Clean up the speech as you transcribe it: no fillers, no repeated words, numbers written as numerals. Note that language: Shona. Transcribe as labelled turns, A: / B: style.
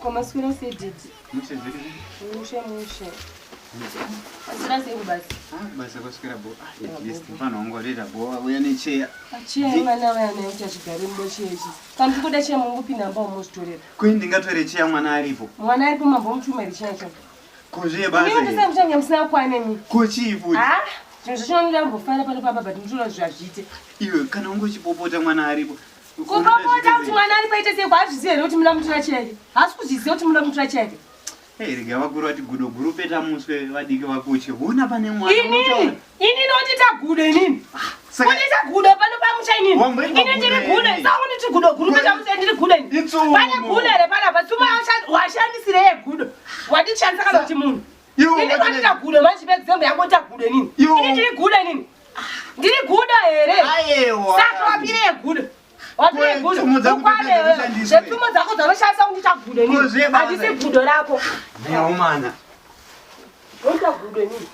A: Koma skwira sedidi.
B: Mushe zviri.
A: Mushe. Asira sei basi.
B: Basa kwaswera bo. At least mfano wangu aleta bo uya necheya.
A: Cheya mwana waya naye kuti achigare mubochechi. Kana kuda cheya mungupinda mbao mostorera.
B: Kwini ndingatore cheya mwana aripo.
A: Mwana aripo mambo mutuma richacho.
B: Kozve basa.
A: Mimi ndisa mchanga msina kwane mi.
B: Kochifu.
A: Zvino zvinoda mbofara pano papa but ndinoda zvazvite.
B: Iwe kana ungochipopota mwana aripo.
A: Kupopota kuti mwana aripo ite sei kwazviziva kuti muna mutura cheke. Hasi kuziziva kuti muna mutura cheke.
B: Rega vakuru vati gudo guru peta muswe vadiki vakuche. Hona pane mwana.
A: Inini noti tagudo inini. Kodi tagudo pano pamusha inini. Inini ndiri gudo. Saka kuti gudo guru peta musha ndiri gudo inini. Pane gudo re pana pasuma washandisire ye gudo. Wadichandisa kana kuti munhu. Inini kwati tagudo manje pexample yangu tagudo inini. Inini ndiri gudo inini. Ndiri gudo here.
B: Ayewa.
A: Saka wapire ye gudo. Wapire gudo. Ukwane. Zvepfumo dzako dzavashandisa kuti tagudo inini. Handisi gudo rako.
B: Neomana.
A: Ota gudo inini.